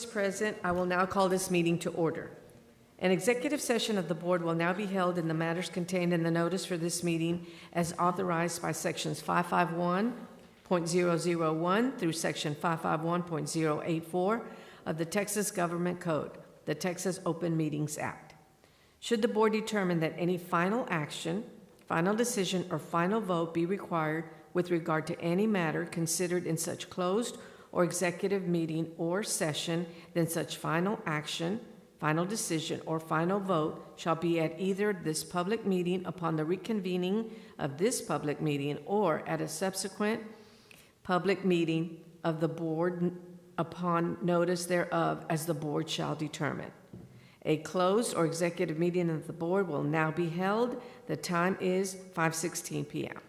Present, I will now call this meeting to order. An executive session of the board will now be held in the matters contained in the notice for this meeting as authorized by sections 551.001 through section 551.084 of the Texas Government Code, the Texas Open Meetings Act. Should the board determine that any final action, final decision, or final vote be required with regard to any matter considered in such closed or executive meeting or session, then such final action, final decision, or final vote shall be at either this public meeting upon the reconvening of this public meeting or at a subsequent public meeting of the board upon notice thereof as the board shall determine. A closed or executive meeting of the board will now be held. The time is 5:16 p.m.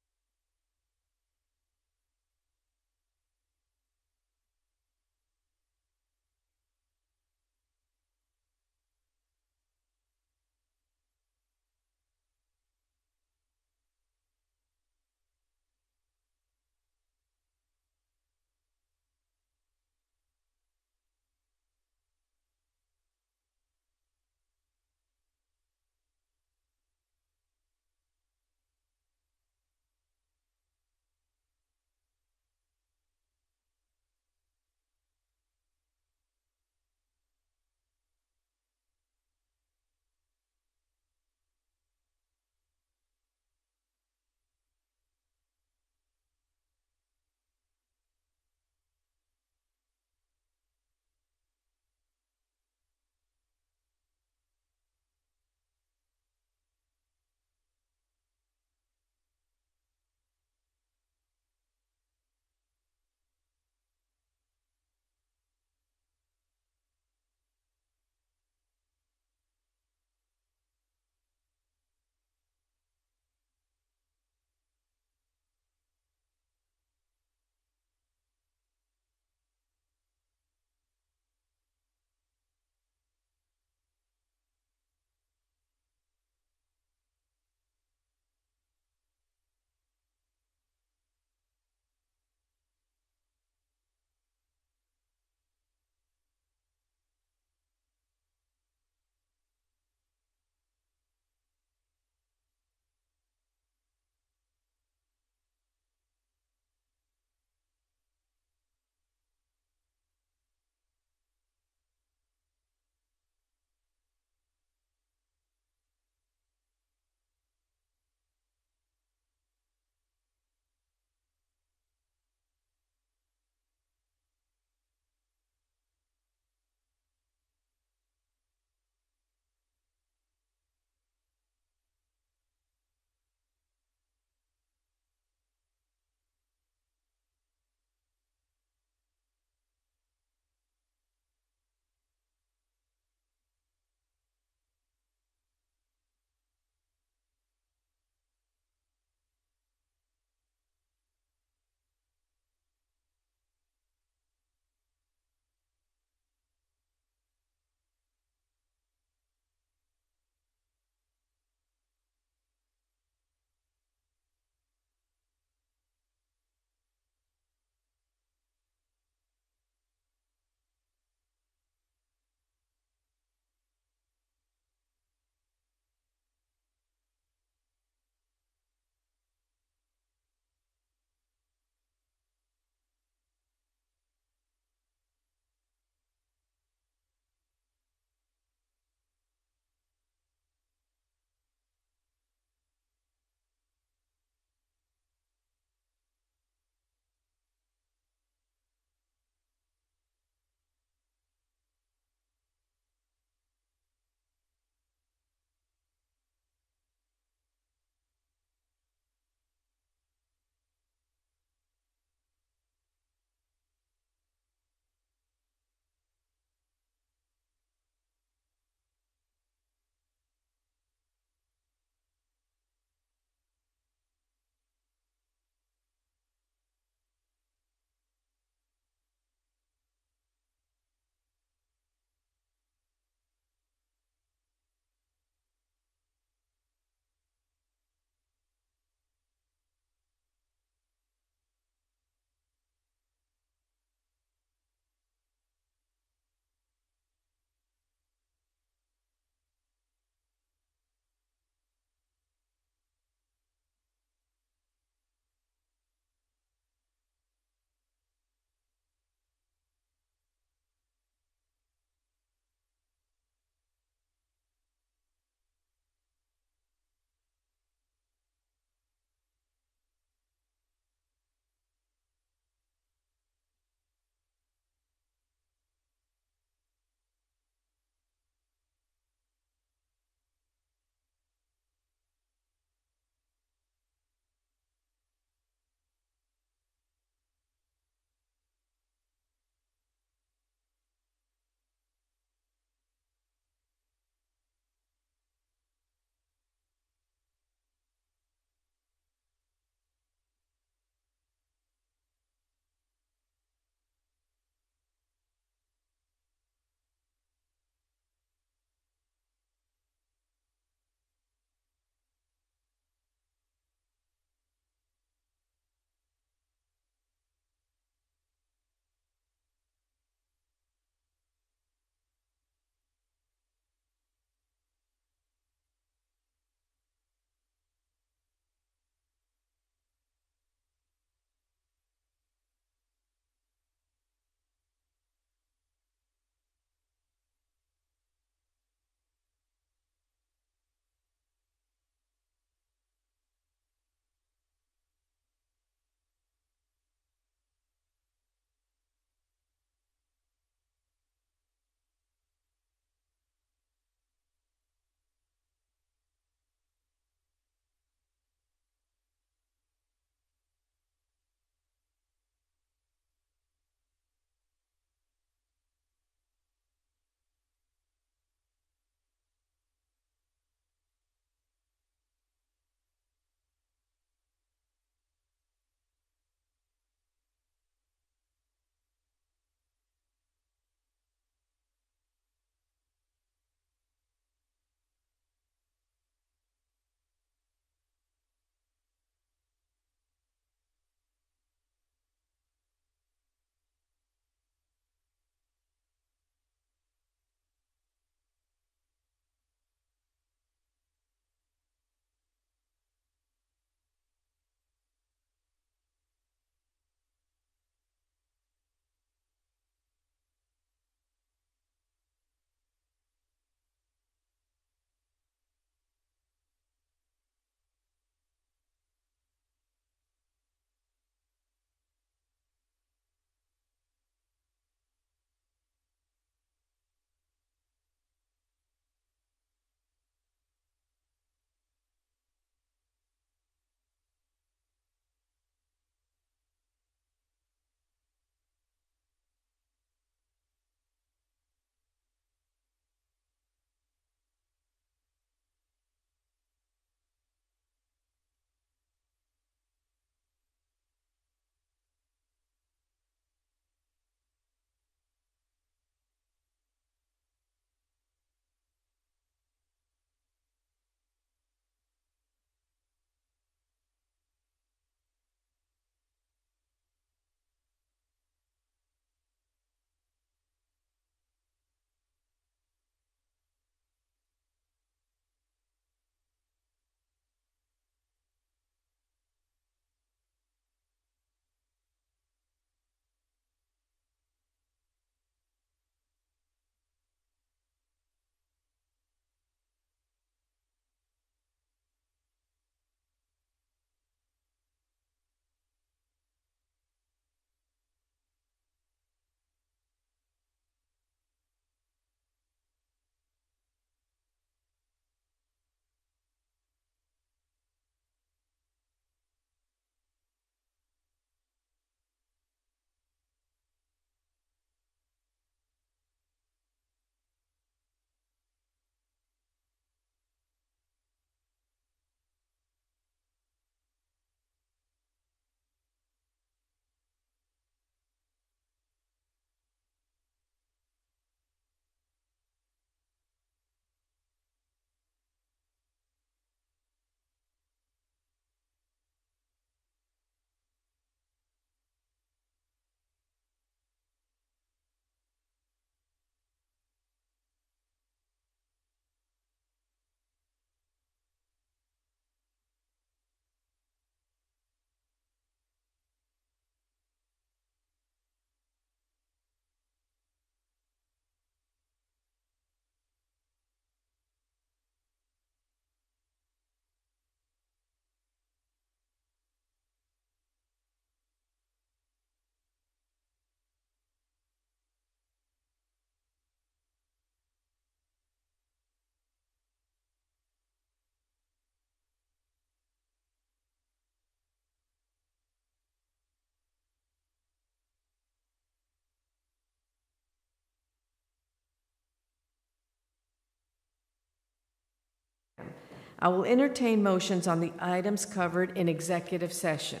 I will entertain motions on the items covered in executive session.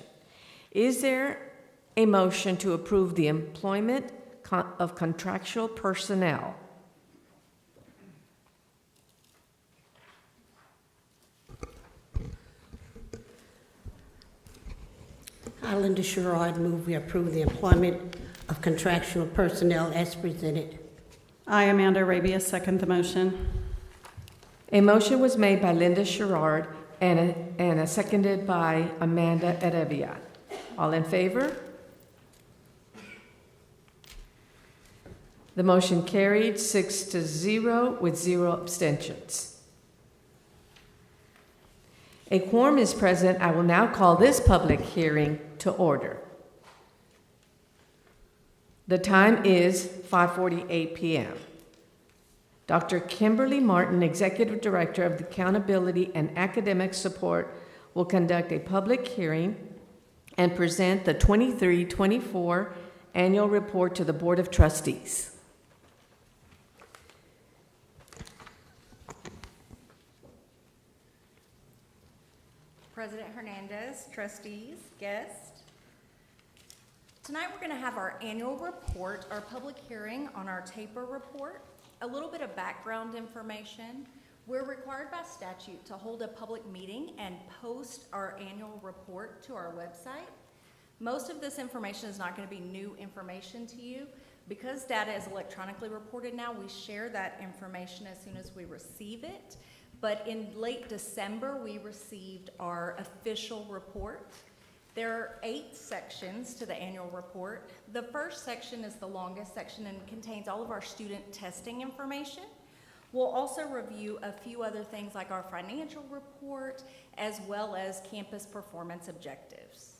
Is there a motion to approve the employment of contractual personnel? I, Linda Sherrod, move we approve the employment of contractual personnel as presented. I, Amanda Arabia, second the motion. A motion was made by Linda Sherrod and seconded by Amanda Arabia. All in favor? The motion carried 6-0 with 0 abstentions. A quorum is present. I will now call this public hearing to order. The time is 5:48 p.m. Dr. Kimberly Martin, Executive Director of the Accountability and Academic Support, will conduct a public hearing and present the 23-24 annual report to the Board of Trustees. President Hernandez, trustees, guests. Tonight we're going to have our annual report, our public hearing on our taper report. A little bit of background information. We're required by statute to hold a public meeting and post our annual report to our website. Most of this information is not going to be new information to you. Because data is electronically reported now, we share that information as soon as we receive it. But in late December, we received our official report. There are 8 sections to the annual report. The first section is the longest section and contains all of our student testing information. We'll also review a few other things like our financial report, as well as campus performance objectives.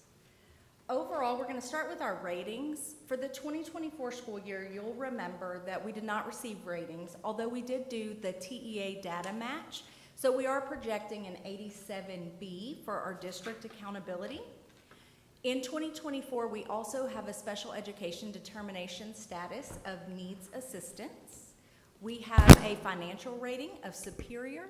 Overall, we're going to start with our ratings. For the 2024 school year, you'll remember that we did not receive ratings, although we did do the TEA data match. So we are projecting an 87B for our district accountability. In 2024, we also have a special education determination status of needs assistance. We have a financial rating of superior,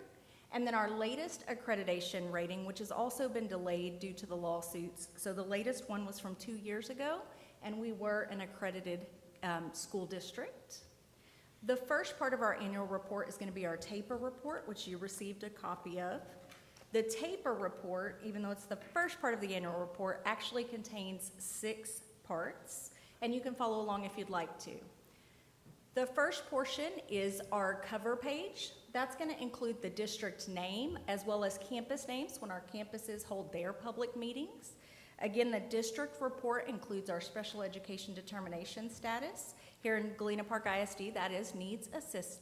and then our latest accreditation rating, which has also been delayed due to the lawsuits. So the latest one was from 2 years ago, and we were an accredited school district. The first part of our annual report is going to be our taper report, which you received a copy of. The taper report, even though it's the first part of the annual report, actually contains 6 parts, and you can follow along if you'd like to. The first portion is our cover page. That's going to include the district name as well as campus names when our campuses hold their public meetings. Again, the district report includes our special education determination status. Here in Galena Park I.S.D, that is needs assistance.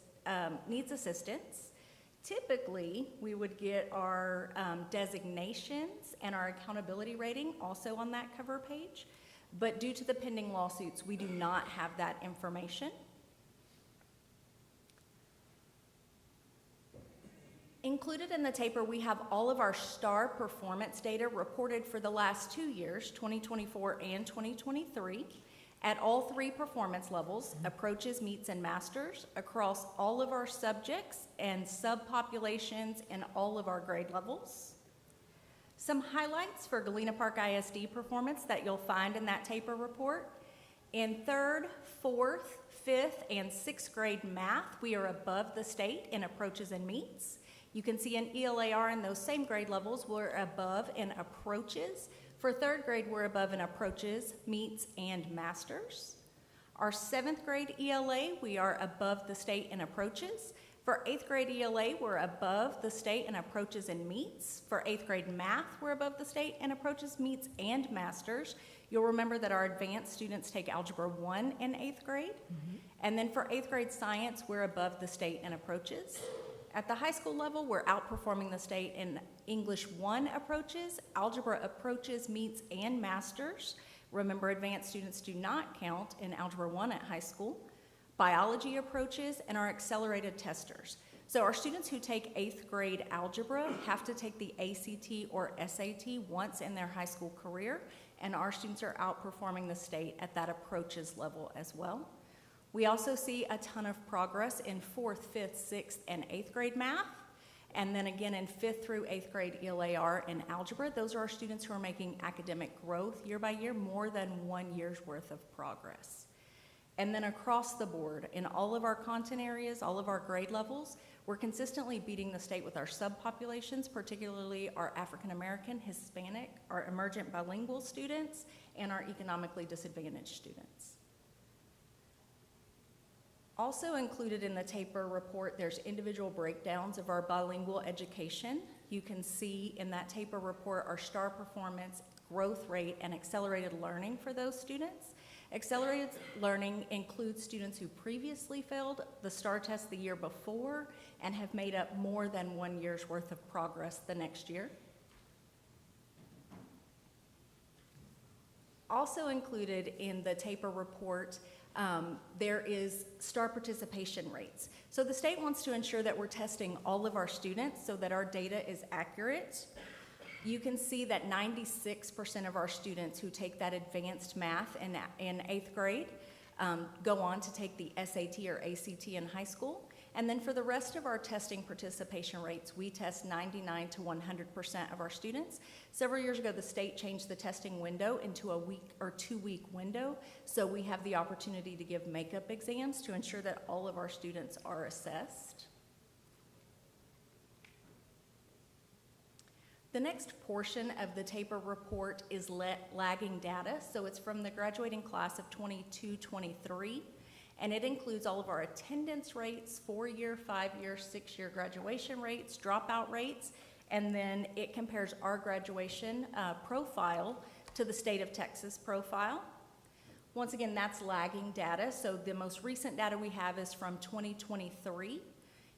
Typically, we would get our designations and our accountability rating also on that cover page, but due to the pending lawsuits, we do not have that information. Included in the taper, we have all of our STAR performance data reported for the last 2 years, 2024 and 2023, at all 3 performance levels, approaches, meets, and masters, across all of our subjects and subpopulations in all of our grade levels. Some highlights for Galena Park I.S.D performance that you'll find in that taper report. In 3rd, 4th, 5th, and 6th grade math, we are above the state in approaches and meets. You can see in ELAR in those same grade levels, we're above in approaches. For 3rd grade, we're above in approaches, meets, and masters. Our 7th grade ELA, we are above the state in approaches. For 8th grade ELA, we're above the state in approaches and meets. For 8th grade math, we're above the state in approaches, meets, and masters. You'll remember that our advanced students take Algebra 1 in 8th grade. And then for 8th grade science, we're above the state in approaches. At the high school level, we're outperforming the state in English 1 approaches, Algebra approaches, meets, and masters. Remember, advanced students do not count in Algebra 1 at high school. Biology approaches, and our accelerated testers. So our students who take 8th grade algebra have to take the ACT or SAT once in their high school career, and our students are outperforming the state at that approaches level as well. We also see a ton of progress in 4th, 5th, 6th, and 8th grade math, And then again in 5th through 8th grade ELAR and algebra, those are our students who are making academic growth year by year, more than 1 year's worth of progress. And then across the board, in all of our content areas, all of our grade levels, we're consistently beating the state with our subpopulations, particularly our African American, Hispanic, our emergent bilingual students, and our economically disadvantaged students. Also included in the TAPER report, there's individual breakdowns of our bilingual education. You can see in that TAPER report our STAR performance, growth rate, and accelerated learning for those students. Accelerated learning includes students who previously failed the STAR test the year before and have made up more than 1 year's worth of progress the next year. Also included in the TAPER report, there is STAR participation rates. So the state wants to ensure that we're testing all of our students so that our data is accurate. You can see that 96% of our students who take that advanced math in 8th grade go on to take the SAT or ACT in high school. And then for the rest of our testing participation rates, we test 99 to 100% of our students. Several years ago, the state changed the testing window into a week or 2 week window. So we have the opportunity to give makeup exams to ensure that all of our students are assessed. The next portion of the TAPER report is lagging data. So it's from the graduating class of 22-23. And it includes all of our attendance rates, 4-year, 5-year, 6-year graduation rates, dropout rates, and then it compares our graduation profile to the state of Texas profile. Once again, that's lagging data, so the most recent data we have is from 2023.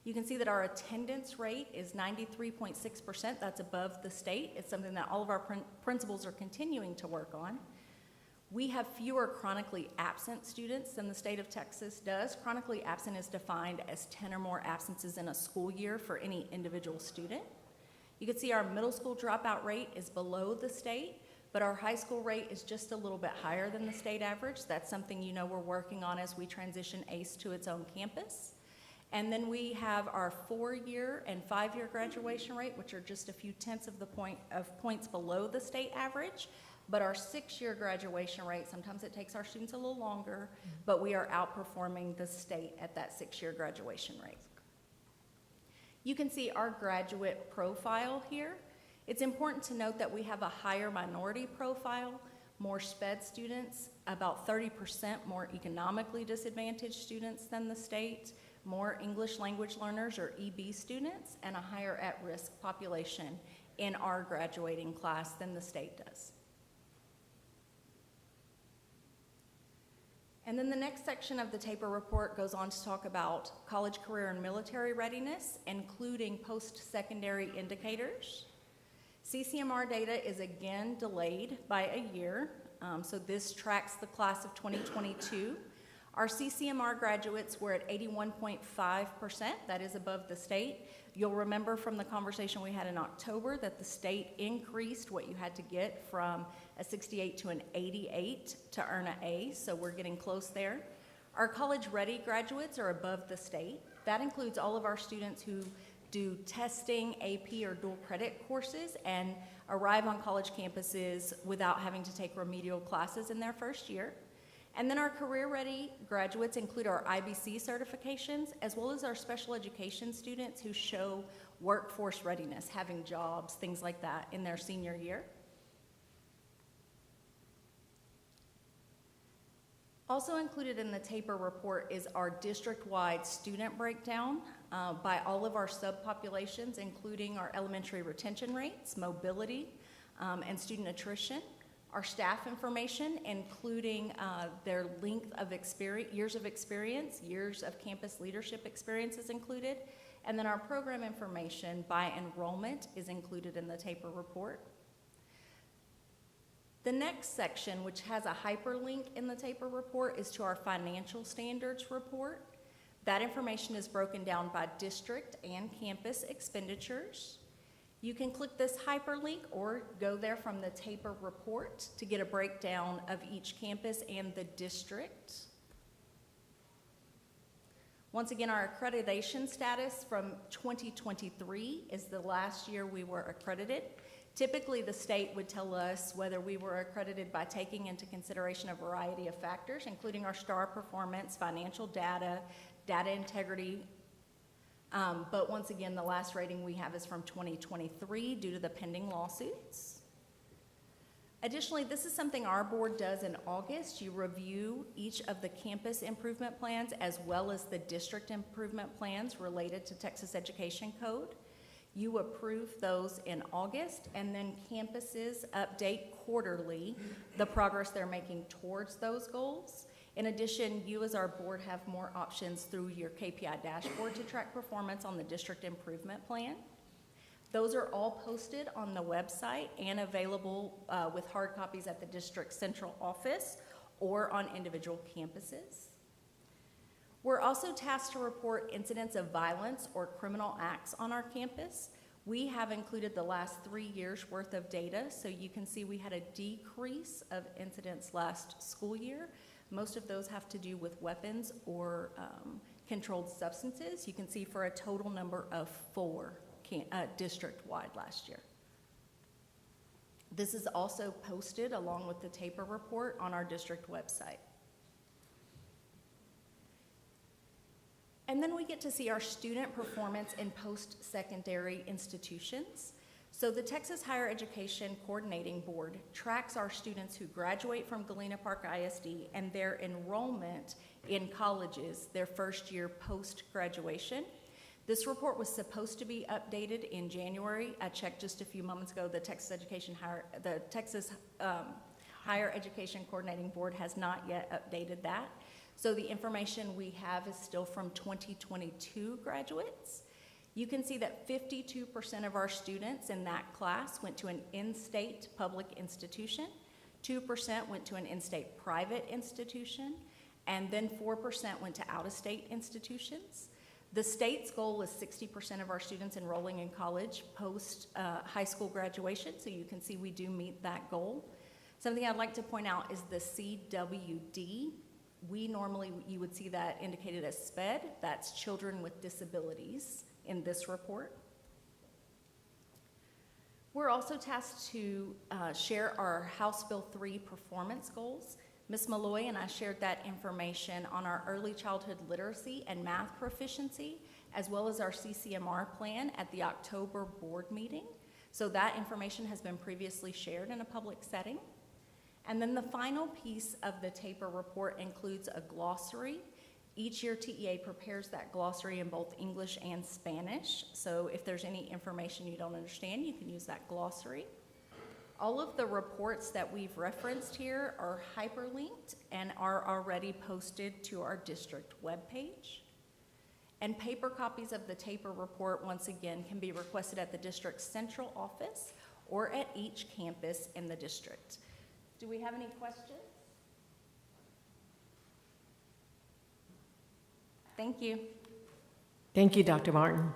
You can see that our attendance rate is 93.6%. That's above the state. It's something that all of our principals are continuing to work on. We have fewer chronically absent students than the state of Texas does. Chronically absent is defined as 10 or more absences in a school year for any individual student. You can see our middle school dropout rate is below the state, but our high school rate is just a little bit higher than the state average. That's something you know we're working on as we transition ACE to its own campus. And then we have our 4-year and 5-year graduation rate, which are just a few tenths of points below the state average. But our 6-year graduation rate, sometimes it takes our students a little longer, but we are outperforming the state at that 6-year graduation rate. You can see our graduate profile here. It's important to note that we have a higher minority profile, more SPED students, about 30% more economically disadvantaged students than the state, more English language learners or EB students, and a higher at-risk population in our graduating class than the state does. And then the next section of the TAPER report goes on to talk about college, career, and military readiness, including post-secondary indicators. CCMR data is again delayed by a year, so this tracks the class of 2022. Our CCMR graduates were at 81.5%, that is above the state. You'll remember from the conversation we had in October that the state increased what you had to get from a 68 to an 88 to earn an A, so we're getting close there. Our college-ready graduates are above the state. That includes all of our students who do testing, AP, or dual credit courses and arrive on college campuses without having to take remedial classes in their first year. And then our career-ready graduates include our IBC certifications, as well as our special education students who show workforce readiness, having jobs, things like that in their senior year. Also included in the TAPER report is our district-wide student breakdown by all of our subpopulations, including our elementary retention rates, mobility, and student attrition. Our staff information, including their length of experience, years of campus leadership experience is included. And then our program information by enrollment is included in the TAPER report. The next section, which has a hyperlink in the TAPER report, is to our financial standards report. That information is broken down by district and campus expenditures. You can click this hyperlink or go there from the TAPER report to get a breakdown of each campus and the district. Once again, our accreditation status from 2023 is the last year we were accredited. Typically, the state would tell us whether we were accredited by taking into consideration a variety of factors, including our STAR performance, financial data, data integrity. But once again, the last rating we have is from 2023 due to the pending lawsuits. Additionally, this is something our board does in August. You review each of the campus improvement plans as well as the district improvement plans related to Texas Education Code. You approve those in August, and then campuses update quarterly the progress they're making towards those goals. In addition, you as our board have more options through your KPI dashboard to track performance on the district improvement plan. Those are all posted on the website and available with hard copies at the district central office or on individual campuses. We're also tasked to report incidents of violence or criminal acts on our campus. We have included the last 3 years worth of data, so you can see we had a decrease of incidents last school year. Most of those have to do with weapons or controlled substances. You can see for a total number of 4 district-wide last year. This is also posted along with the TAPER report on our district website. And then we get to see our student performance in post-secondary institutions. So the Texas Higher Education Coordinating Board tracks our students who graduate from Galena Park I.S.D. and their enrollment in colleges their first year post-graduation. This report was supposed to be updated in January. I checked just a few moments ago. The Texas Higher Education Coordinating Board has not yet updated that. So the information we have is still from 2022 graduates. You can see that 52% of our students in that class went to an in-state public institution, 2% went to an in-state private institution, and then 4% went to out-of-state institutions. The state's goal is 60% of our students enrolling in college post high school graduation, so you can see we do meet that goal. Something I'd like to point out is the CWD. You would see that indicated as SPED, that's children with disabilities in this report. We're also tasked to share our House Bill 3 performance goals. Ms. Malloy and I shared that information on our early childhood literacy and math proficiency, as well as our CCMR plan at the October board meeting. So that information has been previously shared in a public setting. And then the final piece of the TAPER report includes a glossary. Each year TEA prepares that glossary in both English and Spanish. So if there's any information you don't understand, you can use that glossary. All of the reports that we've referenced here are hyperlinked and are already posted to our district webpage. And paper copies of the TAPER report, once again, can be requested at the district central office or at each campus in the district. Do we have any questions? Thank you. Thank you, Dr. Martin.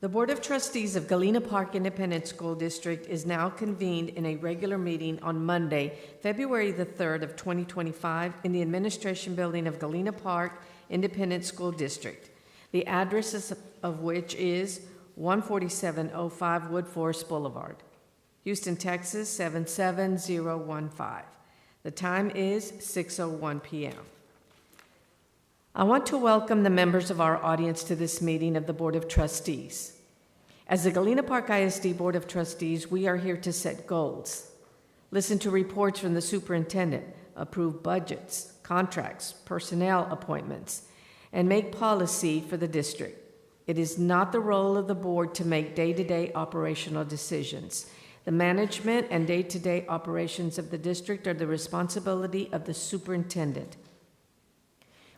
The Board of Trustees of Galena Park Independent School District is now convened in a regular meeting on Monday, February the 3rd of 2025 in the Administration Building of Galena Park Independent School District, the address of which is 14705 Woodforest Boulevard, Houston, Texas 77015. The time is 6:01 p.m. I want to welcome the members of our audience to this meeting of the Board of Trustees. As the Galena Park I.S.D. Board of Trustees, we are here to set goals, listen to reports from the superintendent, approve budgets, contracts, personnel appointments, and make policy for the district. It is not the role of the board to make day-to-day operational decisions. The management and day-to-day operations of the district are the responsibility of the superintendent.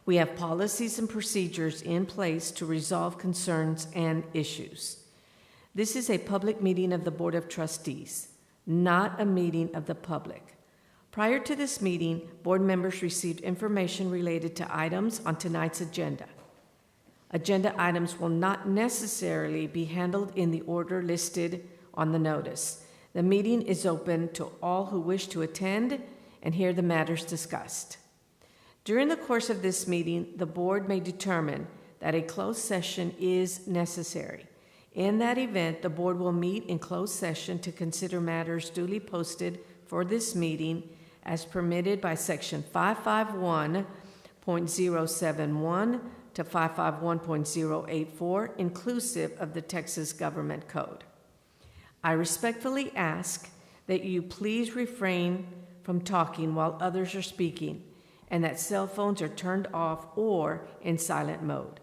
We have policies and procedures in place to resolve concerns and issues. This is a public meeting of the Board of Trustees, not a meeting of the public. Prior to this meeting, board members received information related to items on tonight's agenda. Agenda items will not necessarily be handled in the order listed on the notice. The meeting is open to all who wish to attend and hear the matters discussed. During the course of this meeting, the board may determine that a closed session is necessary. In that event, the board will meet in closed session to consider matters duly posted for this meeting as permitted by Section 551.071 to 551.084, inclusive of the Texas Government Code. I respectfully ask that you please refrain from talking while others are speaking and that cell phones are turned off or in silent mode.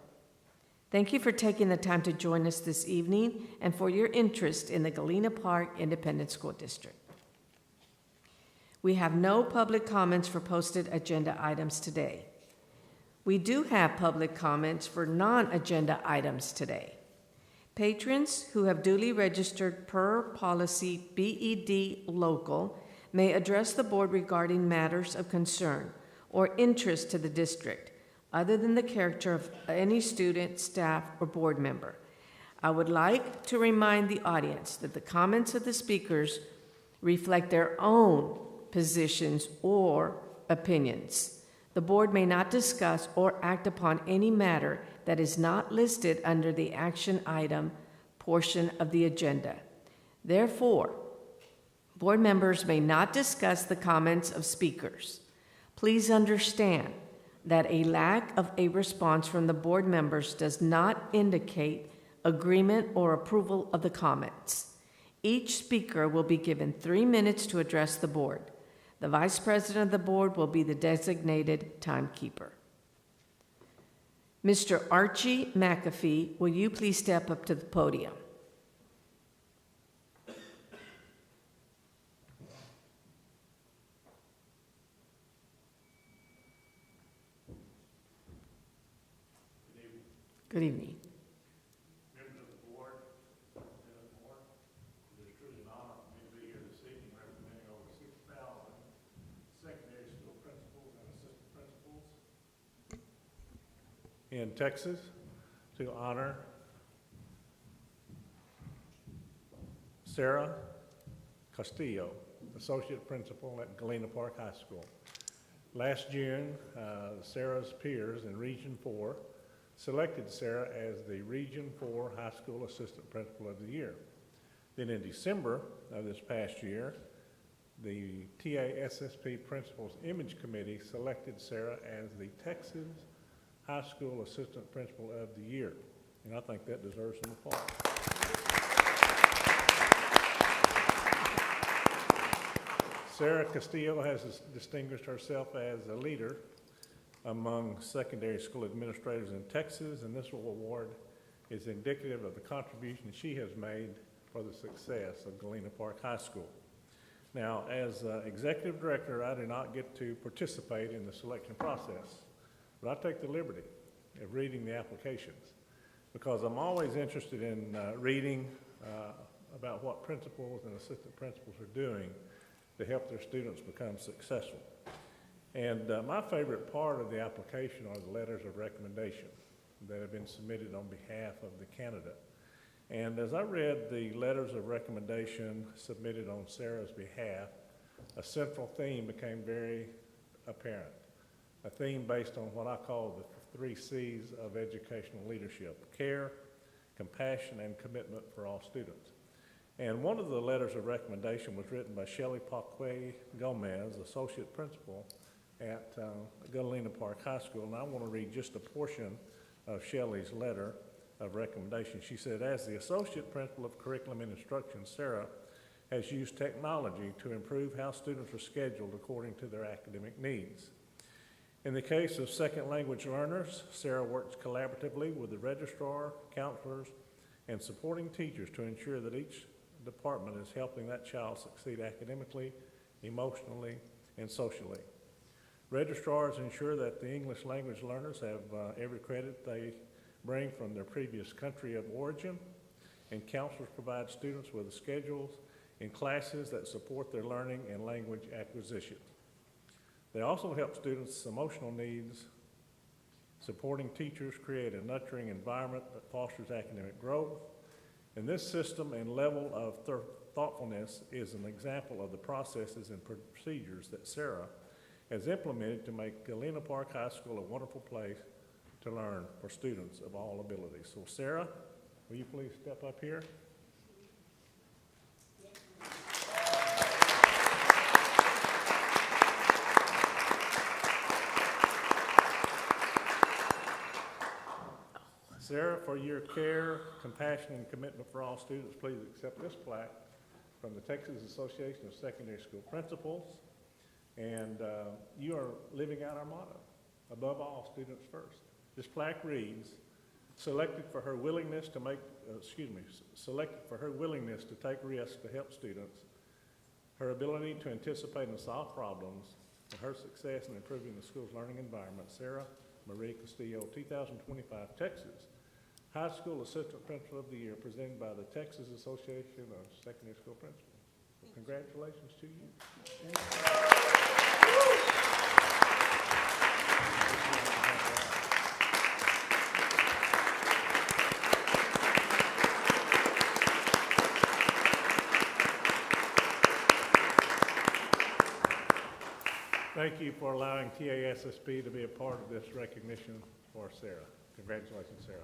Thank you for taking the time to join us this evening and for your interest in the Galena Park Independent School District. We have no public comments for posted agenda items today. We do have public comments for non-agenda items today. Patrons who have duly registered per policy BED local may address the board regarding matters of concern or interest to the district, other than the character of any student, staff, or board member. I would like to remind the audience that the comments of the speakers reflect their own positions or opinions. The board may not discuss or act upon any matter that is not listed under the action item portion of the agenda. Therefore, board members may not discuss the comments of speakers. Please understand that a lack of a response from the board members does not indicate agreement or approval of the comments. Each speaker will be given 3 minutes to address the board. The vice president of the board will be the designated timekeeper. Mr. Archie McAfee, will you please step up to the podium? Good evening. Members of the board, it is truly an honor for me to be here this evening representing over 6,000 secondary school principals and assistant principals in Texas to honor Sarah Castillo, associate principal at Galena Park High School. Last June, Sarah's peers in Region 4 selected Sarah as the Region 4 High School Assistant Principal of the Year. Then in December of this past year, the TASSP Principals Image Committee selected Sarah as the Texas High School Assistant Principal of the Year. And I think that deserves some applause. Sarah Castillo has distinguished herself as a leader among secondary school administrators in Texas, and this award is indicative of the contribution she has made for the success of Galena Park High School. Now, as executive director, I do not get to participate in the selection process, but I take the liberty of reading the applications because I'm always interested in reading about what principals and assistant principals are doing to help their students become successful. And my favorite part of the application are the letters of recommendation that have been submitted on behalf of the candidate. And as I read the letters of recommendation submitted on Sarah's behalf, a central theme became very apparent, a theme based on what I call the 3 C's of educational leadership: care, compassion, and commitment for all students. And one of the letters of recommendation was written by Shelley Paquet Gomez, associate principal at Galena Park High School, and I want to read just a portion of Shelley's letter of recommendation. She said, as the associate principal of curriculum and instruction, Sarah has used technology to improve how students are scheduled according to their academic needs. In the case of second language learners, Sarah works collaboratively with the registrar, counselors, and supporting teachers to ensure that each department is helping that child succeed academically, emotionally, and socially. Registrars ensure that the English language learners have every credit they bring from their previous country of origin, and counselors provide students with schedules in classes that support their learning and language acquisition. They also help students' emotional needs. Supporting teachers create a nurturing environment that fosters academic growth. And this system and level of thoughtfulness is an example of the processes and procedures that Sarah has implemented to make Galena Park High School a wonderful place to learn for students of all abilities. So Sarah, will you please step up here? Sarah, for your care, compassion, and commitment for all students, please accept this plaque from the Texas Association of Secondary School Principals. And you are living out our motto, above all, students first. This plaque reads, selected for her willingness to take risks to help students, her ability to anticipate and solve problems, and her success in improving the school's learning environment, Sarah Marie Castillo, 2025 Texas High School Assistant Principal of the Year, presented by the Texas Association of Secondary School Principals. So congratulations to you. Thank you for allowing TASSP to be a part of this recognition for Sarah. Congratulations, Sarah.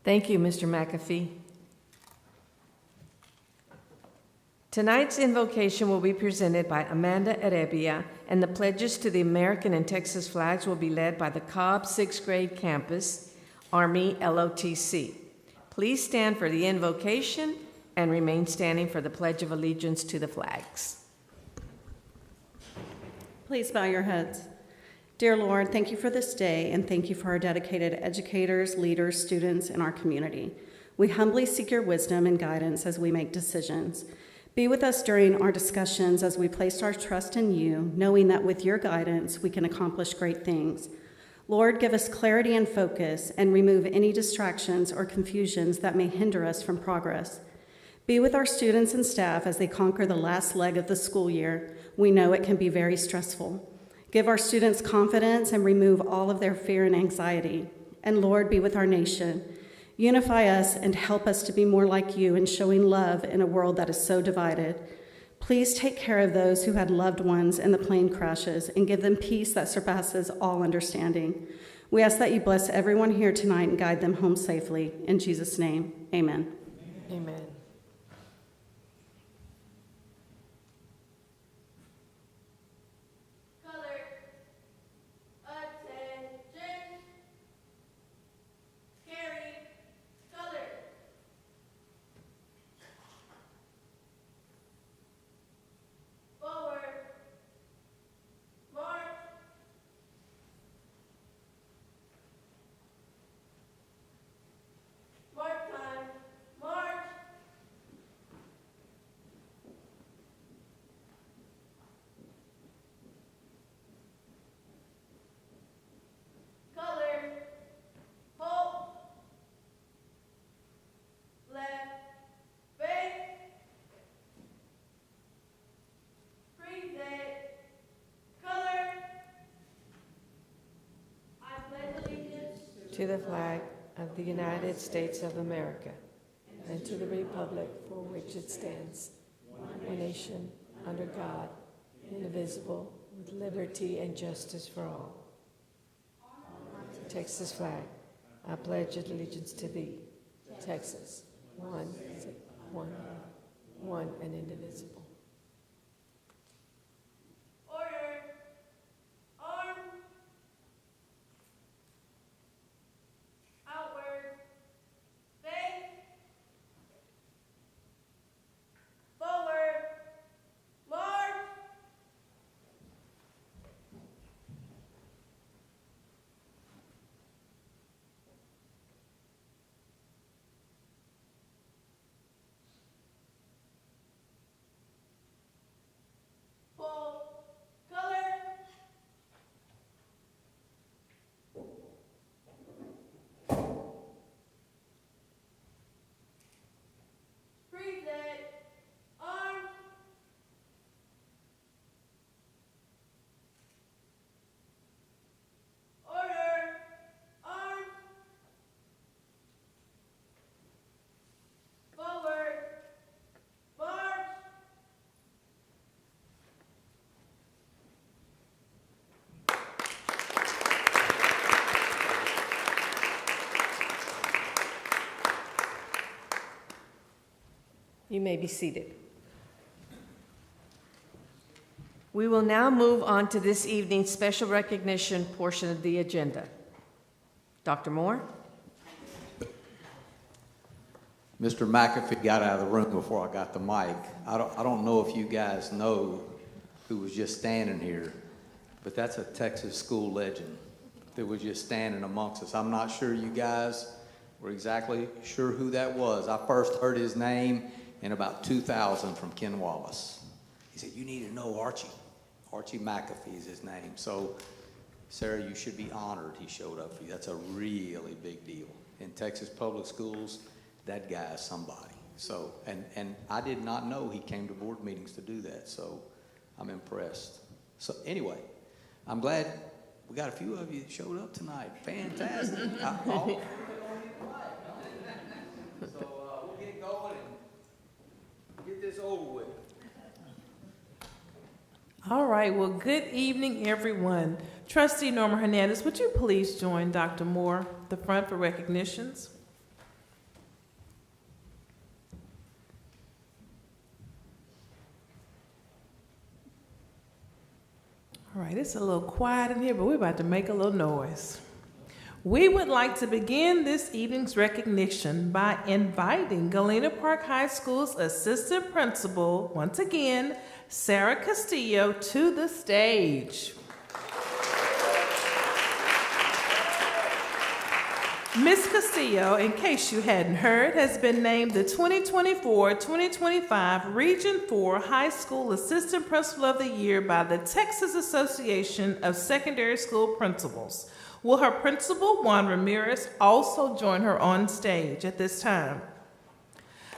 Thank you, Mr. McAfee. Tonight's invocation will be presented by Amanda Arabia, and the pledges to the American and Texas flags will be led by the Cobb 6th grade campus, Army LOTC. Please stand for the invocation and remain standing for the Pledge of Allegiance to the flags. Please bow your heads. Dear Lord, thank you for this day, and thank you for our dedicated educators, leaders, students, and our community. We humbly seek your wisdom and guidance as we make decisions. Be with us during our discussions as we place our trust in you, knowing that with your guidance, we can accomplish great things. Lord, give us clarity and focus, and remove any distractions or confusions that may hinder us from progress. Be with our students and staff as they conquer the last leg of the school year. We know it can be very stressful. Give our students confidence and remove all of their fear and anxiety. And Lord, be with our nation. Unify us and help us to be more like you in showing love in a world that is so divided. Please take care of those who had loved ones in the plane crashes and give them peace that surpasses all understanding. We ask that you bless everyone here tonight and guide them home safely. In Jesus' name, amen. Amen. To the flag of the United States of America, and to the republic for which it stands, one nation, under God, indivisible, with liberty and justice for all. Texas flag, I pledge allegiance to thee, Texas, one and indivisible. You may be seated. We will now move on to this evening's special recognition portion of the agenda. Dr. Moore? Mr. McAfee got out of the room before I got the mic. I don't know if you guys know who was just standing here, but that's a Texas school legend that was just standing amongst us. I'm not sure you guys were exactly sure who that was. I first heard his name in about 2000 from Ken Wallace. He said, "You need to know Archie." Archie McAfee is his name. So, Sarah, you should be honored he showed up for you. That's a really big deal. In Texas public schools, that guy is somebody. So, and I did not know he came to board meetings to do that, so I'm impressed. So anyway, I'm glad we got a few of you that showed up tonight. Fantastic. So we'll get going and get this over with. All right, well, good evening, everyone. Trustee Norma Hernandez, would you please join Dr. Moore at the front for recognitions? All right, it's a little quiet in here, but we're about to make a little noise. We would like to begin this evening's recognition by inviting Galena Park High School's assistant principal, once again, Sarah Castillo, to the stage. Ms. Castillo, in case you hadn't heard, has been named the 2024-2025 Region 4 High School Assistant Principal of the Year by the Texas Association of Secondary School Principals. Will her principal, Juan Ramirez, also join her on stage at this time?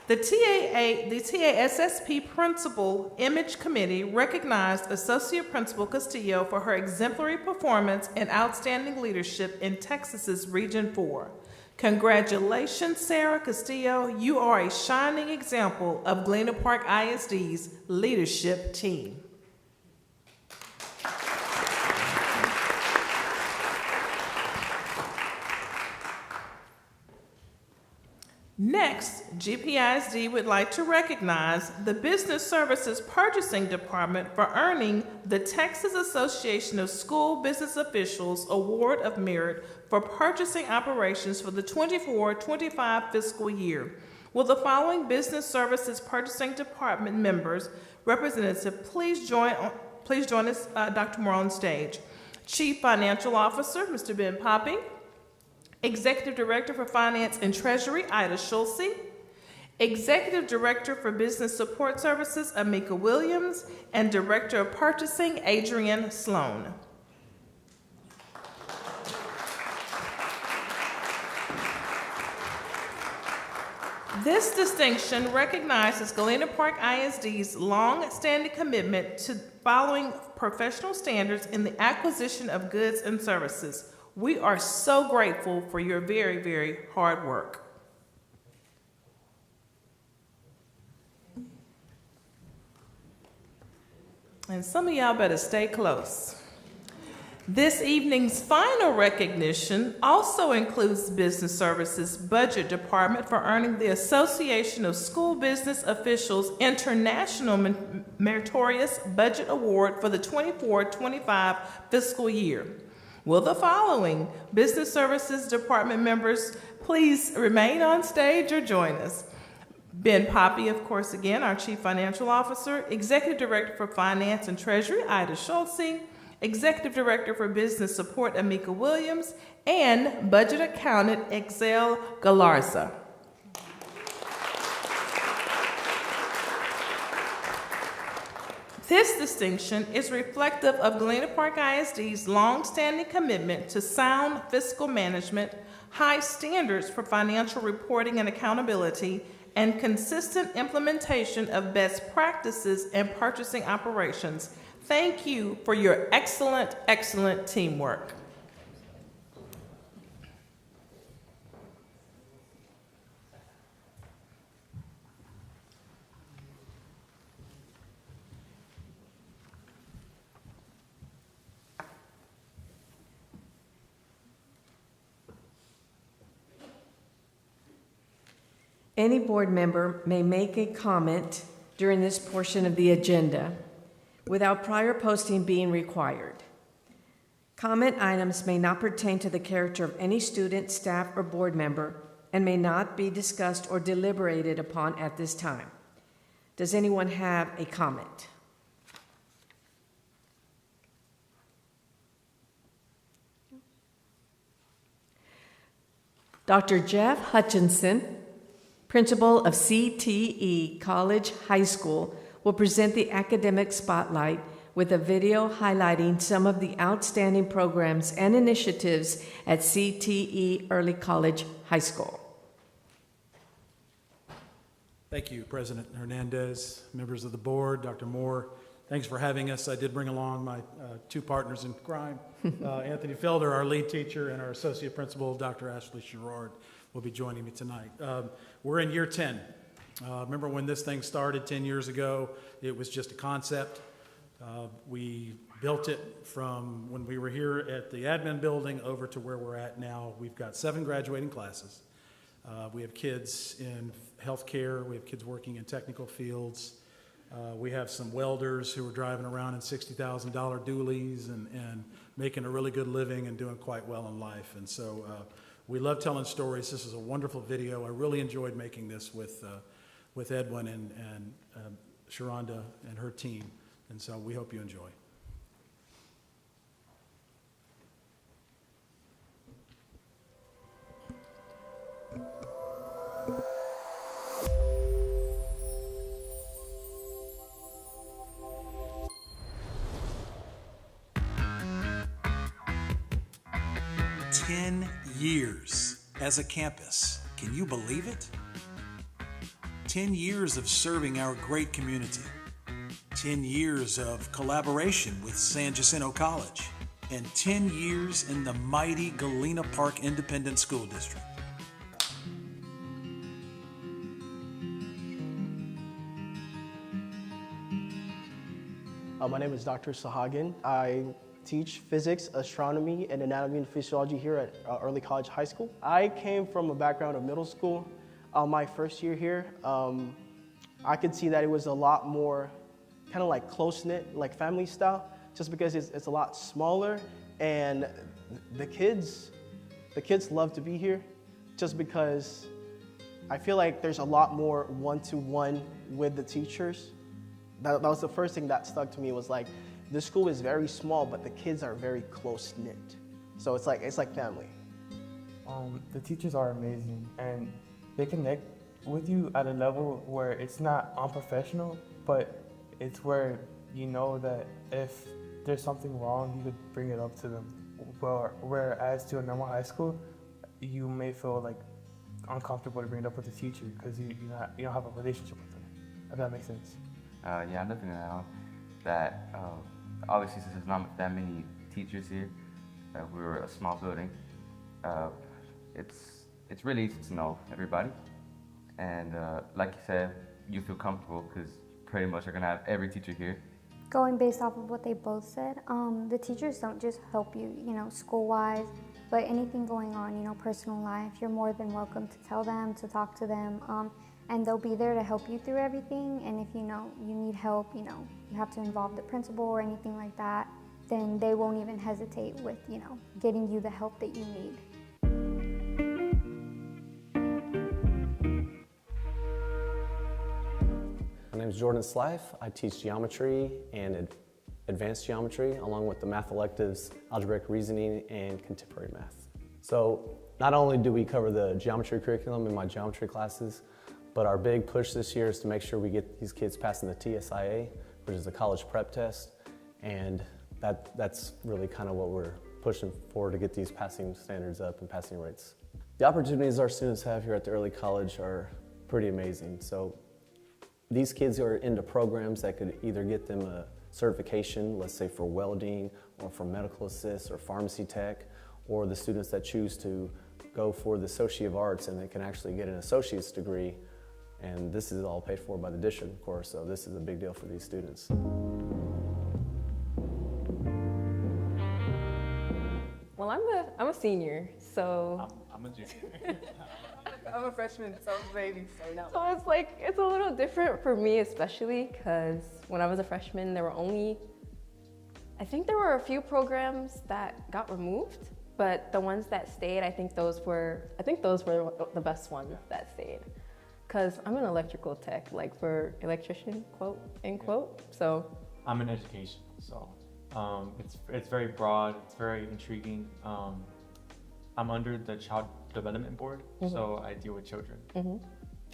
The TASSP Principal Image Committee recognized Associate Principal Castillo for her exemplary performance and outstanding leadership in Texas's Region 4. Congratulations, Sarah Castillo. You are a shining example of Galena Park ISD's leadership team. Next, GPISD would like to recognize the Business Services Purchasing Department for earning the Texas Association of School Business Officials Award of Merit for Purchasing Operations for the 24-25 fiscal year. Will the following Business Services Purchasing Department members, representative, please join us, Dr. Moore, on stage. Chief Financial Officer, Mr. Ben Poppy. Executive Director for Finance and Treasury, Ida Schulze. Executive Director for Business Support Services, Amika Williams. And Director of Purchasing, Adrian Sloan. This distinction recognizes Galena Park ISD's long-standing commitment to following professional standards in the acquisition of goods and services. We are so grateful for your very, very hard work. And some of y'all better stay close. This evening's final recognition also includes Business Services Budget Department for earning the Association of School Business Officials International Meritorious Budget Award for the 24-25 fiscal year. Will the following Business Services Department members please remain on stage or join us? Ben Poppy, of course, again, our Chief Financial Officer. Executive Director for Finance and Treasury, Ida Schulze. Executive Director for Business Support, Amika Williams. And Budget Accountant, Excel Galarza. This distinction is reflective of Galena Park ISD's long-standing commitment to sound fiscal management, high standards for financial reporting and accountability, and consistent implementation of best practices and purchasing operations. Thank you for your excellent, excellent teamwork. Any board member may make a comment during this portion of the agenda without prior posting being required. Comment items may not pertain to the character of any student, staff, or board member and may not be discussed or deliberated upon at this time. Does anyone have a comment? Dr. Jeff Hutchinson, principal of CTE College High School, will present the academic spotlight with a video highlighting some of the outstanding programs and initiatives at CTE Early College High School. Thank you, President Hernandez, members of the board, Dr. Moore. Thanks for having us. I did bring along my two partners in crime, Anthony Felder, our lead teacher, and our associate principal, Dr. Ashley Sherrard, will be joining me tonight. We're in year 10. Remember when this thing started 10 years ago? It was just a concept. We built it from when we were here at the admin building over to where we're at now. We've got 7 graduating classes. We have kids in healthcare. We have kids working in technical fields. We have some welders who are driving around in $60,000 dualies and making a really good living and doing quite well in life. And so we love telling stories. This is a wonderful video. I really enjoyed making this with Edwin and Sharonda and her team. And so we hope you enjoy. Years as a campus. Can you believe it? 10 years of serving our great community. 10 years of collaboration with San Jacinto College. And 10 years in the mighty Galena Park Independent School District. My name is Dr. Sahagan. I teach physics, astronomy, and anatomy and physiology here at Early College High School. I came from a background of middle school. My first year here, I could see that it was a lot more kind of like close-knit, like family style, just because it's a lot smaller, and the kids love to be here, just because I feel like there's a lot more one-to-one with the teachers. That was the first thing that stuck to me, was like, the school is very small, but the kids are very close-knit. So it's like family. The teachers are amazing, and they connect with you at a level where it's not unprofessional, but it's where you know that if there's something wrong, you could bring it up to them. Whereas to a normal high school, you may feel like uncomfortable to bring it up with the teacher because you don't have a relationship with them, if that makes sense. Yeah, nothing to add on that. Obviously, since there's not that many teachers here, we were a small building. It's really easy to know everybody, and like you said, you feel comfortable because pretty much you're gonna have every teacher here. Going based off of what they both said, the teachers don't just help you, school-wise, but anything going on, personal life, you're more than welcome to tell them, to talk to them. And they'll be there to help you through everything. And if you need help, you have to involve the principal or anything like that, then they won't even hesitate with, getting you the help that you need. My name is Jordan Slife. I teach geometry and advanced geometry, along with the math electives, algebraic reasoning, and contemporary math. So not only do we cover the geometry curriculum in my geometry classes, but our big push this year is to make sure we get these kids passing the TSIA, which is the college prep test, and that's really kind of what we're pushing for, to get these passing standards up and passing rates. The opportunities our students have here at the early college are pretty amazing. So these kids are into programs that could either get them a certification, let's say for welding or for medical assist or pharmacy tech, or the students that choose to go for the Associate of Arts and they can actually get an associate's degree. And this is all paid for by the district, of course, so this is a big deal for these students. Well, I'm a senior, so... I'm a junior. I'm a freshman, so I'm a baby, so no. So it's like, it's a little different for me, especially because when I was a freshman, I think there were a few programs that got removed, but the ones that stayed, I think those were the best ones that stayed. Because I'm an electrical tech, like for electrician, quote, end quote, so. I'm in education, so it's very broad, it's very intriguing. I'm under the Child Development Board, so I deal with children.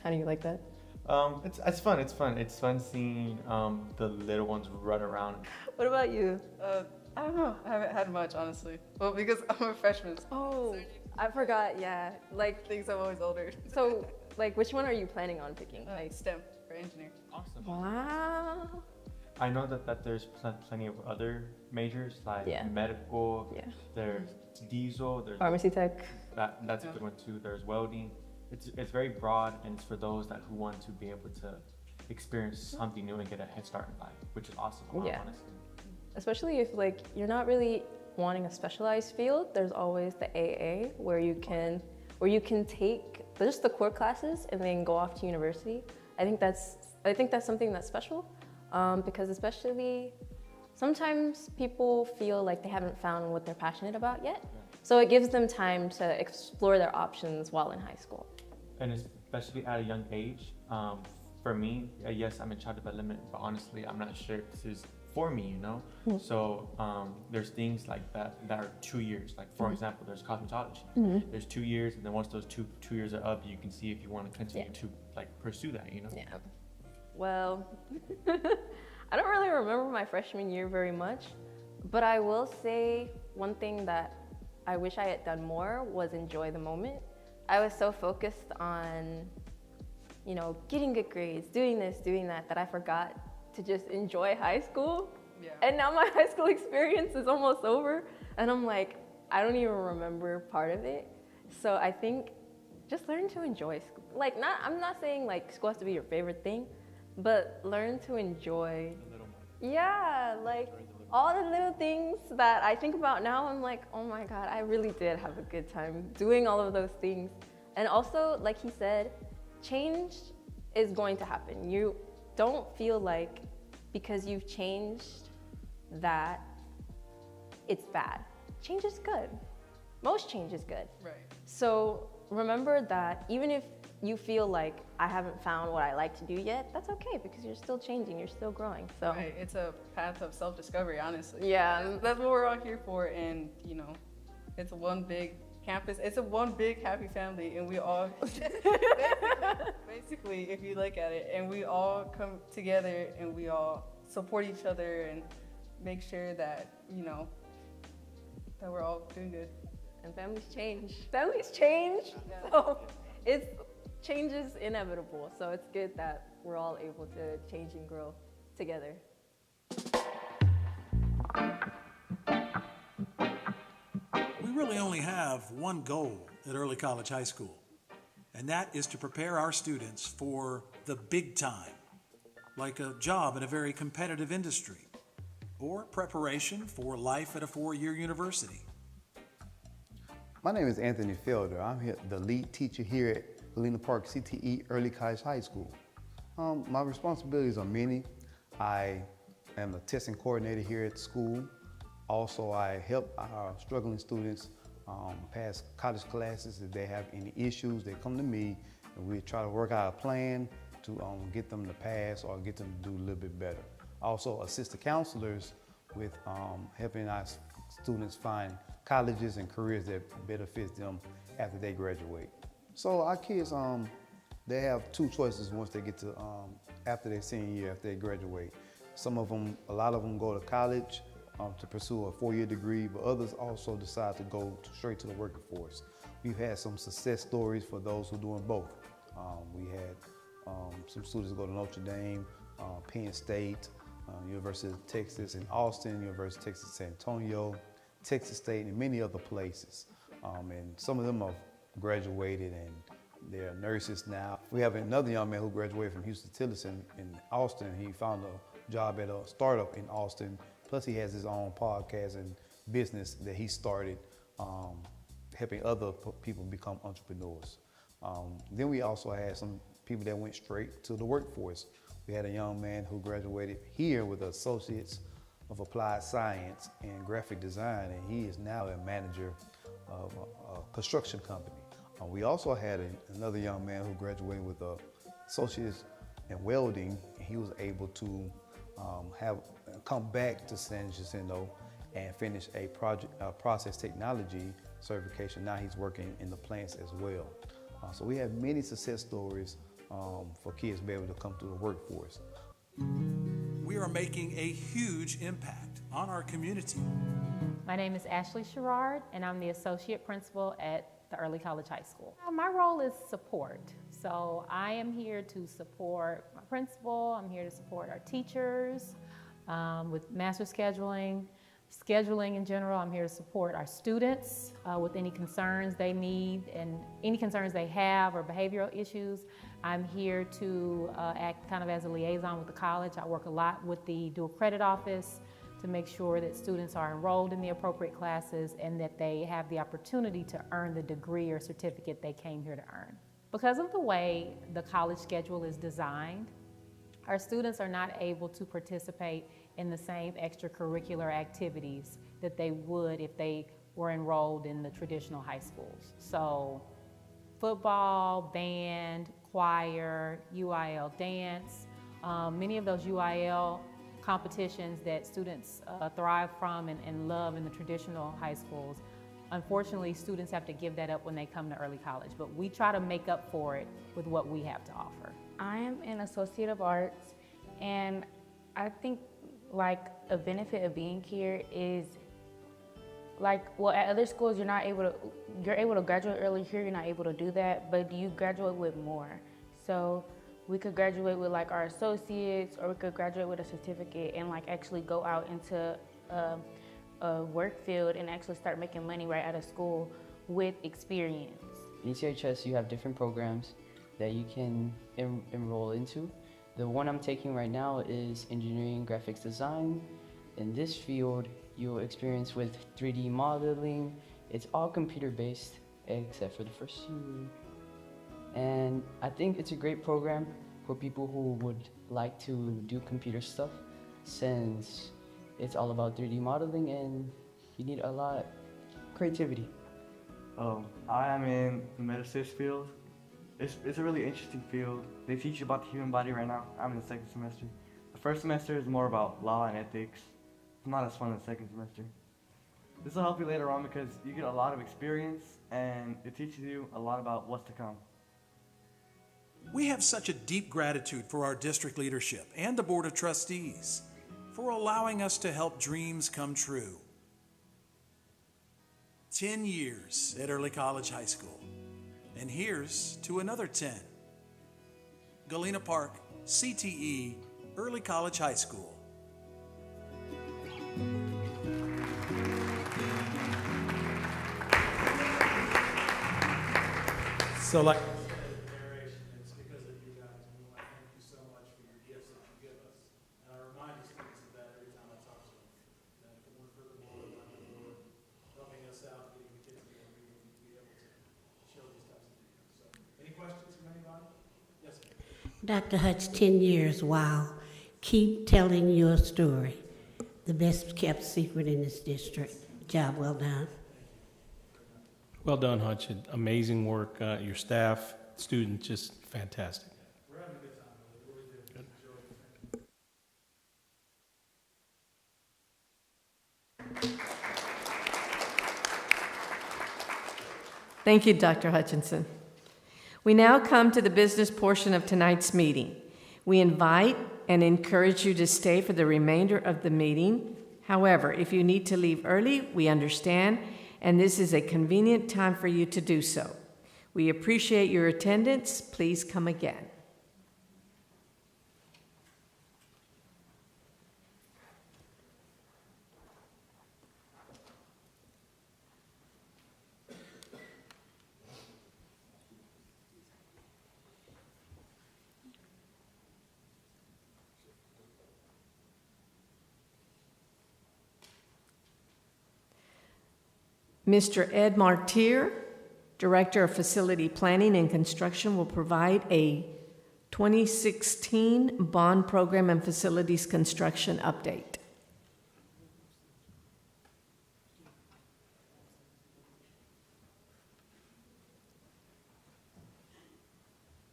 How do you like that? It's fun. It's fun seeing the little ones run around. What about you? I don't know. I haven't had much, honestly. Well, because I'm a freshman. Oh, I forgot. Yeah, like things I'm always older. So, like, which one are you planning on picking? Like STEM for engineer. Awesome. Wow. I know that there's plenty of other majors like medical. Yeah. There's diesel. There's pharmacy tech. That's a good one too. There's welding. It's very broad, and it's for those who want to be able to experience something new and get a head start in life, which is awesome. Yeah. Honestly. Especially if like you're not really wanting a specialized field, there's always the AA where you can take just the core classes and then go off to university. I think that's something that's special, because especially sometimes people feel like they haven't found what they're passionate about yet. So it gives them time to explore their options while in high school. And especially at a young age, for me, yes, I'm in child development, but honestly, I'm not sure if this is for me, you know? So there's things like that are 2 years. Like for example, there's cosmetology. There's 2 years, and then once those two years are up, you can see if you want to continue to like pursue that, you know? Yeah. Well, I don't really remember my freshman year very much, but I will say one thing that I wish I had done more was enjoy the moment. I was so focused on, you know, getting good grades, doing this, doing that I forgot to just enjoy high school. Yeah. And now my high school experience is almost over, and I'm like, I don't even remember part of it. So I think just learn to enjoy school. Like, I'm not saying like school has to be your favorite thing, but learn to enjoy. Yeah, like all the little things that I think about now, I'm like, oh my God, I really did have a good time doing all of those things. And also, like he said, change is going to happen. You don't feel like because you've changed that it's bad. Change is good. Most change is good. Right. So remember that even if you feel like I haven't found what I like to do yet, that's okay because you're still changing, you're still growing. So right. It's a path of self-discovery, honestly. Yeah. That's what we're all here for, and you know, it's one big campus. It's a one big happy family, and we all basically, if you look at it, and we all come together and we all support each other and make sure that, you know, that we're all doing good. And families change. Families change. Yeah. So change is inevitable. So it's good that we're all able to change and grow together. We really only have one goal at Early College High School, and that is to prepare our students for the big time, like a job in a very competitive industry, or preparation for life at a four-year university. My name is Anthony Felder. I'm the lead teacher here at Galena Park CTE Early College High School. My responsibilities are many. I am a testing coordinator here at the school. Also, I help our struggling students pass college classes. If they have any issues, they come to me, and we try to work out a plan to get them to pass or get them to do a little bit better. Also, assist the counselors with helping our students find colleges and careers that better fit them after they graduate. So our kids, they have two choices once they get to, after their senior year, after they graduate. A lot of them go to college to pursue a four-year degree, but others also decide to go straight to the workforce. We've had some success stories for those who are doing both. We had some students go to Notre Dame, Penn State, University of Texas in Austin, University of Texas San Antonio, Texas State, and many other places. And some of them have graduated and they're nurses now. We have another young man who graduated from Houston-Tillerson in Austin. He found a job at a startup in Austin. Plus he has his own podcast and business that he started, helping other people become entrepreneurs. Then we also had some people that went straight to the workforce. We had a young man who graduated here with Associates of Applied Science in Graphic Design, and he is now a manager of a construction company. We also had another young man who graduated with Associates in Welding, and he was able to come back to San Jacinto and finish a process technology certification. Now he's working in the plants as well. So we have many success stories for kids to be able to come to the workforce. We are making a huge impact on our community. My name is Ashley Sherrard, and I'm the Associate Principal at the Early College High School. My role is support. So I am here to support my principal, I'm here to support our teachers with master scheduling in general. I'm here to support our students with any concerns they need and any concerns they have or behavioral issues. I'm here to act kind of as a liaison with the college. I work a lot with the dual credit office to make sure that students are enrolled in the appropriate classes and that they have the opportunity to earn the degree or certificate they came here to earn. Because of the way the college schedule is designed, our students are not able to participate in the same extracurricular activities that they would if they were enrolled in the traditional high schools. So football, band, choir, UIL dance, many of those UIL competitions that students thrive from and love in the traditional high schools. Unfortunately, students have to give that up when they come to early college, but we try to make up for it with what we have to offer. I am an Associate of Arts, and I think like a benefit of being here is at other schools you're able to graduate early. Here you're not able to do that, but you graduate with more. So we could graduate with like our associates, or we could graduate with a certificate and like actually go out into a work field and actually start making money right out of school with experience. In ECHS, you have different programs that you can enroll into. The one I'm taking right now is engineering graphics design. In this field, you'll experience with 3D modeling. It's all computer-based except for the first year. And I think it's a great program for people who would like to do computer stuff, since it's all about 3D modeling and you need a lot of creativity. I am in the medicine field. It's a really interesting field. They teach you about the human body right now. I'm in the second semester. The first semester is more about law and ethics. It's not as fun as the second semester. This will help you later on because you get a lot of experience and it teaches you a lot about what's to come. We have such a deep gratitude for our district leadership and the Board of Trustees for allowing us to help dreams come true. 10 years at Early College High School. And here's to another 10. Galena Park, CTE, Early College High School. So like it's because of you guys, and we want to thank you so much for your gifts that you give us. And I remind students of that every time I talk to them. That if it weren't for the board, helping us out, getting the kids together, we wouldn't be able to show these types of videos. So, any questions from anybody? Yes, ma'am. Dr. Hutch, 10 years, wow. Keep telling your story. The best kept secret in this district. Job well done. Well done, Hutch. Amazing work. Your staff, students, just fantastic. We're having a good time. We really do. Enjoy it. Thank you, Dr. Hutchinson. We now come to the business portion of tonight's meeting. We invite and encourage you to stay for the remainder of the meeting. However, if you need to leave early, we understand, and this is a convenient time for you to do so. We appreciate your attendance. Please come again. Mr. Ed Martyr, Director of Facility Planning and Construction, will provide a 2016 bond program and facilities construction update.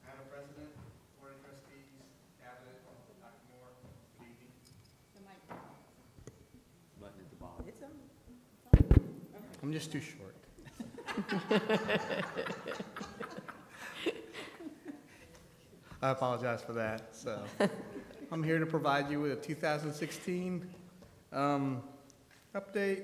Madam President, Board of Trustees, Cabinet, Dr. Moore, good evening. Button at the bottom. I'm just too short. I apologize for that. So I'm here to provide you with a 2016 update.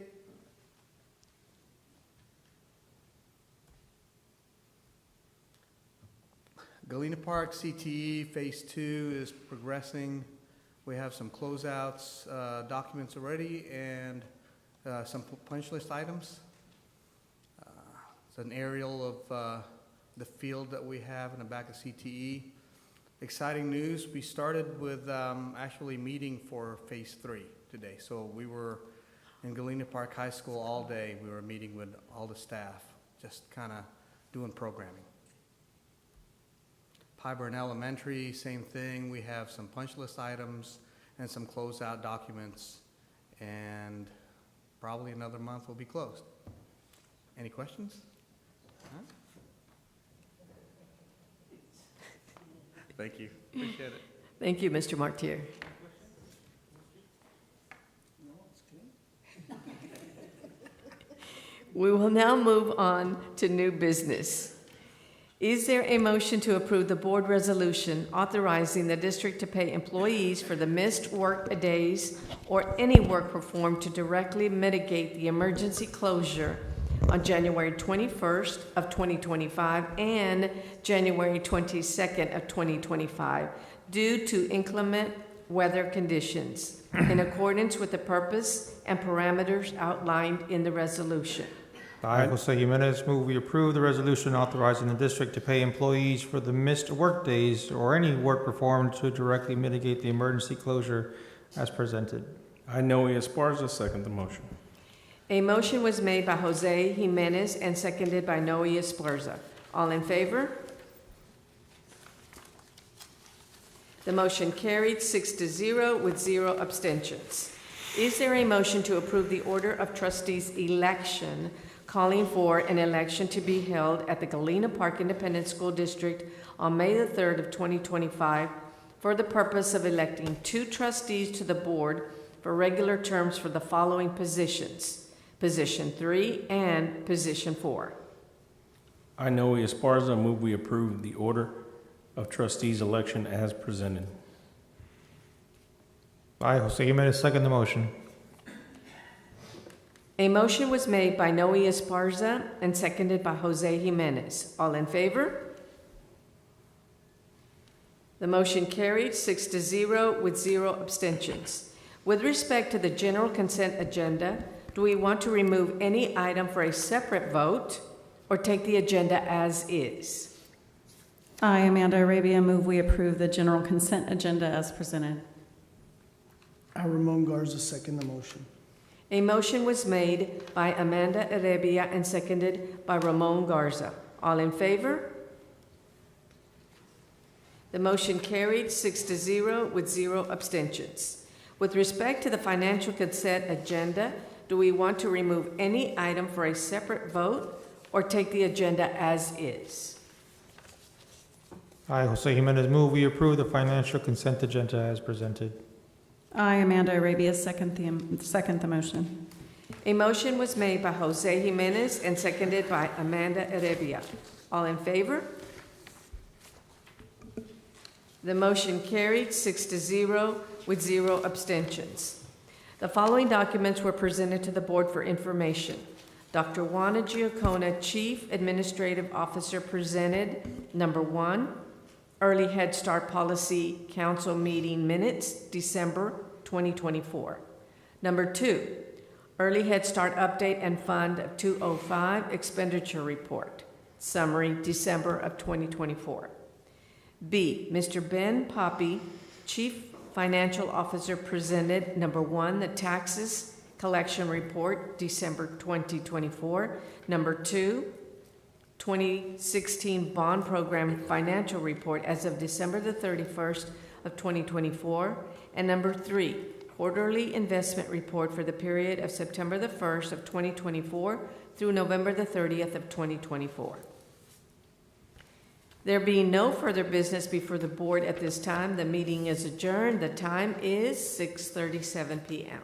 Galena Park CTE Phase 2 is progressing. We have some closeouts, documents already, and some punch list items. It's an aerial of the field that we have in the back of CTE. Exciting news, we started with actually meeting for Phase 3 today. So we were in Galena Park High School all day. We were meeting with all the staff, just kind of doing programming. Pyburn Elementary, same thing. We have some punch list items and some closeout documents, and probably another month will be closed. Any questions? Huh? Thank you. Appreciate it. Thank you, Mr. Martier. We will now move on to new business. Is there a motion to approve the board resolution authorizing the district to pay employees for the missed work days or any work performed to directly mitigate the emergency closure on January 21st of 2025 and January 22nd of 2025 due to inclement weather conditions in accordance with the purpose and parameters outlined in the resolution? I, Jose Jimenez, move we approve the resolution authorizing the district to pay employees for the missed work days or any work performed to directly mitigate the emergency closure as presented. I, Noe Esparza, second the motion. A motion was made by Jose Jimenez and seconded by Noe Esparza. All in favor? The motion carried 6-0 with 0 abstentions. Is there a motion to approve the Order of Trustees election calling for an election to be held at the Galena Park Independent School District on May the 3rd of 2025 for the purpose of electing 2 trustees to the board for regular terms for the following positions, Position 3 and Position 4. I, Noe Esparza, move we approve the Order of Trustees election as presented. I, Jose Jimenez, second the motion. A motion was made by Noe Esparza and seconded by Jose Jimenez. All in favor? The motion carried 6-0 with 0 abstentions. With respect to the general consent agenda, do we want to remove any item for a separate vote or take the agenda as is? I, Amanda Arabia, move we approve the general consent agenda as presented. I, Ramon Garza, second the motion. A motion was made by Amanda Arabia and seconded by Ramon Garza. All in favor? The motion carried 6-0 with 0 abstentions. With respect to the financial consent agenda, do we want to remove any item for a separate vote or take the agenda as is? I, Jose Jimenez, move we approve the financial consent agenda as presented. I, Amanda Arabia, second the motion. A motion was made by Jose Jimenez and seconded by Amanda Arabia. All in favor? The motion carried 6-0 with 0 abstentions. The following documents were presented to the board for information. Dr. Juana Giacona, Chief Administrative Officer, presented number 1, Early Head Start Policy Council Meeting Minutes, December 2024. Number 2, Early Head Start Update and Fund of 205 Expenditure Report, Summary, December of 2024. B, Mr. Ben Poppy, Chief Financial Officer, presented number 1, the Taxes Collection Report, December 2024. Number 2, 2016 bond program financial report as of December the 31st of 2024. And number 3, quarterly investment report for the period of September the 1st of 2024 through November the 30th of 2024. There being no further business before the board at this time, the meeting is adjourned. The time is 6:37 p.m.